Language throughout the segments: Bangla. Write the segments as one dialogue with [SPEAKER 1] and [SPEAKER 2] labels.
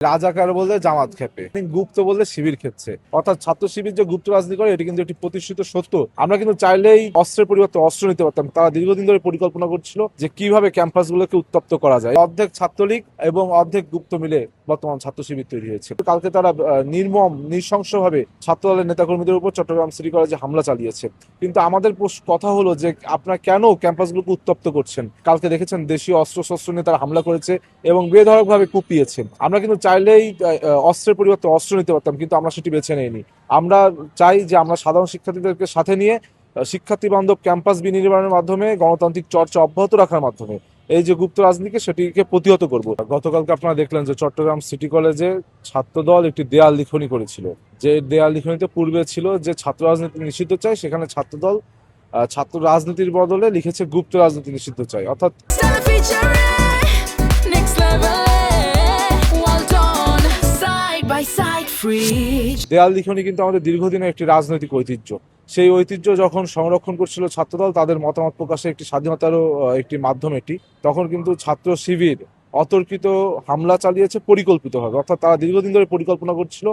[SPEAKER 1] রাজাকার বললে জামাত খেপে, গুপ্ত বললে শিবির খেপছে। অর্থাৎ ছাত্র শিবির যে গুপ্ত রাজনীতি করে এটি কিন্তু একটি প্রতিষ্ঠিত সত্য। আমরা কিন্তু চাইলেই অস্ত্রের পরিবর্তে অস্ত্র নিতে পারতাম। তারা দীর্ঘদিন ধরে পরিকল্পনা করছিল যে কিভাবে ক্যাম্পাসগুলোকে উত্তপ্ত করা যায়। অর্ধেক ছাত্রলীগ এবং অর্ধেক গুপ্ত মিলে বর্তমান ছাত্র শিবির তৈরি হয়েছে। কালকে তারা নির্মম নৃশংসভাবে ছাত্র দলের নেতাকর্মীদের উপর চট্টগ্রাম সিটি কলেজে হামলা চালিয়েছে। কিন্তু আমাদের কথা হলো যে আপনারা কেন ক্যাম্পাসগুলোকে উত্তপ্ত করছেন? কালকে দেখেছেন দেশীয় অস্ত্রশস্ত্র নিয়ে তারা হামলা করেছে এবং বেধড়কভাবে কুপিয়েছে। আমরা কিন্তু চাইলেই অস্ত্রের পরিবর্তে অস্ত্র নিতে পারতাম, কিন্তু আমরা সেটি বেছে নেইনি। আমরা চাই যে আমরা সাধারণ শিক্ষার্থীদেরকে সাথে নিয়ে শিক্ষার্থী বান্ধব ক্যাম্পাস বিনির্মাণের মাধ্যমে গণতান্ত্রিক চর্চা অব্যাহত রাখার মাধ্যমে এই যে গুপ্ত রাজনীতিকে সেটিকে প্রতিহত করব। গতকালকে আপনারা দেখলেন যে চট্টগ্রাম সিটি কলেজে ছাত্রদল একটি দেয়াল লিখনি করেছিল। যে দেয়াল লিখনিতে পূর্বে ছিল যে ছাত্র রাজনীতি নিষিদ্ধ চাই, সেখানে ছাত্রদল ছাত্র রাজনীতির বদলে লিখেছে গুপ্ত রাজনীতি নিষিদ্ধ চাই। অর্থাৎ দেয়াল লিখনি কিন্তু আমাদের দীর্ঘদিনের একটি রাজনৈতিক ঐতিহ্য। সেই ঐতিহ্য যখন সংরক্ষণ করছিল ছাত্রদল, তাদের মতামত প্রকাশে একটি স্বাধীনতারও একটি মাধ্যম এটি, তখন কিন্তু ছাত্র শিবির অতর্কিত হামলা চালিয়েছে পরিকল্পিতভাবে। অর্থাৎ তারা দীর্ঘদিন ধরে পরিকল্পনা করছিল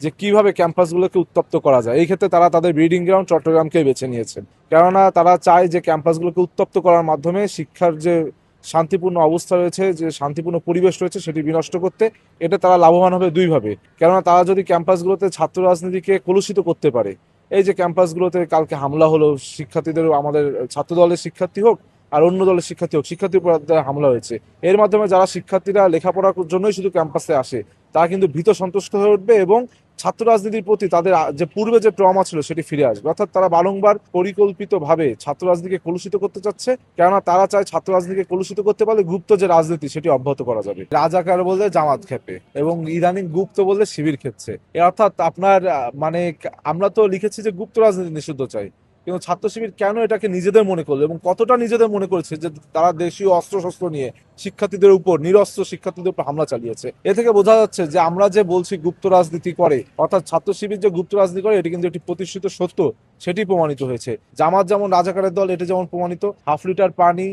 [SPEAKER 1] যে কিভাবে ক্যাম্পাসগুলোকে উত্তপ্ত করা যায়। এই ক্ষেত্রে তারা তাদের ব্রিডিং গ্রাউন্ড চট্টগ্রামকে বেছে নিয়েছেন, কেননা তারা চায় যে ক্যাম্পাসগুলোকে উত্তপ্ত করার মাধ্যমে শিক্ষার যে শান্তিপূর্ণ অবস্থা রয়েছে, যে শান্তিপূর্ণ পরিবেশ রয়েছে, সেটি বিনষ্ট করতে এটা তারা লাভবান হবে দুইভাবে। কেননা তারা যদি ক্যাম্পাসগুলোতে ছাত্র রাজনীতিকে কলুষিত করতে পারে, এই যে ক্যাম্পাসগুলোতে কালকে হামলা হলো, শিক্ষার্থীদের, আমাদের ছাত্র দলের শিক্ষার্থী হোক আর অন্য দলের শিক্ষার্থী হোক, শিক্ষার্থীর উপর হামলা হয়েছে। এর মাধ্যমে যারা শিক্ষার্থীরা লেখাপড়ার জন্যই শুধু ক্যাম্পাসে আসে তারা কিন্তু ভীত সন্তুষ্ট হয়ে উঠবে এবং ছাত্র রাজনীতির প্রতি তাদের যে পূর্বে যে ট্রমা ছিল সেটি ফিরে আসবে। অর্থাৎ তারা বারংবার পরিকল্পিতভাবে ছাত্র রাজনীতিকে কলুষিত করতে চাচ্ছে, কেননা তারা চায় ছাত্র রাজনীতিকে কলুষিত করতে পারলে গুপ্ত যে রাজনীতি সেটি অব্যাহত করা যাবে। রাজাকার বললে জামাত খেপে এবং ইদানিং গুপ্ত বললে শিবির খেপছে। অর্থাৎ আপনার মানে আমরা তো লিখেছি যে গুপ্ত রাজনীতি নিষিদ্ধ চাই, কিন্তু ছাত্র শিবির কেন এটাকে নিজেদের মনে করলো এবং কতটা নিজেদের মনে করেছে যে তারা দেশীয় অস্ত্রশস্ত্র নিয়ে শিক্ষার্থীদের উপর, নিরস্ত্র শিক্ষার্থীদের উপর হামলা চালিয়েছে। এ থেকে বোঝা যাচ্ছে যে আমরা যে বলছি গুপ্ত রাজনীতি করে, অর্থাৎ ছাত্র শিবির যে গুপ্ত রাজনীতি করে এটি কিন্তু একটি প্রতিষ্ঠিত সত্য, সেটি প্রমাণিত হয়েছে। জামাত যেমন রাজাকারের দল, এটি যেমন প্রমাণিত। হাফ লিটার পানি,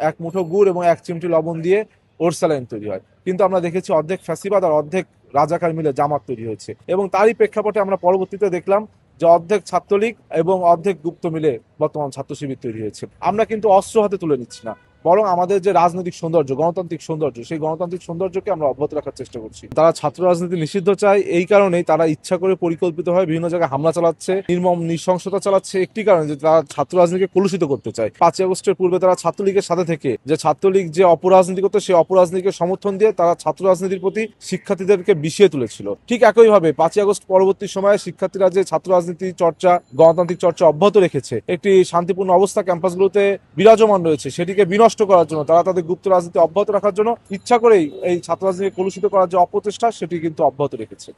[SPEAKER 1] এক মুঠো গুড় এবং এক চিমটি লবণ দিয়ে ওরসালাইন তৈরি হয়, কিন্তু আমরা দেখেছি অর্ধেক ফ্যাসিবাদ আর অর্ধেক রাজাকার মিলে জামাত তৈরি হয়েছে। এবং তারই প্রেক্ষাপটে আমরা পরবর্তীতে দেখলাম যে অর্ধেক ছাত্রলীগ এবং অর্ধেক গুপ্ত মিলে বর্তমান ছাত্র শিবির তৈরি হয়েছে। আমরা কিন্তু অস্ত্র হাতে তুলে নিচ্ছি না, বরং আমাদের যে রাজনৈতিক সৌন্দর্য, গণতান্ত্রিক সৌন্দর্য, সেই গণতান্ত্রিক সৌন্দর্যকে আমরা অব্যাহত রাখার চেষ্টা করছি। তারা ছাত্র রাজনীতি নিষিদ্ধ চায়, এই কারণেই তারা ইচ্ছা করে পরিকল্পিতভাবে বিভিন্ন জায়গায় হামলা চালাচ্ছে, নির্মম নৃশংসতা চালাচ্ছে, একটি কারণে যে তারা ছাত্র রাজনীতিকে কলুষিত করতে চায়। 5ই আগস্টের পূর্বে তারা ছাত্রলীগের সাথে থেকে যে ছাত্রলীগ যে অপরাজনীতি করতো, সেই অপরাজনীতিকে সমর্থন দিয়ে তারা ছাত্র রাজনীতির প্রতি শিক্ষার্থীদেরকে বিষিয়ে তুলেছিল। ঠিক একইভাবে 5ই আগস্ট পরবর্তী সময়ে শিক্ষার্থীরা যে ছাত্র রাজনীতি চর্চা, গণতান্ত্রিক চর্চা অব্যাহত রেখেছে, একটি শান্তিপূর্ণ অবস্থা ক্যাম্পাসগুলোতে বিরাজমান রয়েছে, সেটিকে বিনষ্ট করার জন্য, তারা তাদের গুপ্ত রাজনীতি অব্যাহত রাখার জন্য ইচ্ছা করেই এই ছাত্র রাজনীতিকে কলুষিত করার যে অপচেষ্টা সেটি কিন্তু অব্যাহত রেখেছে।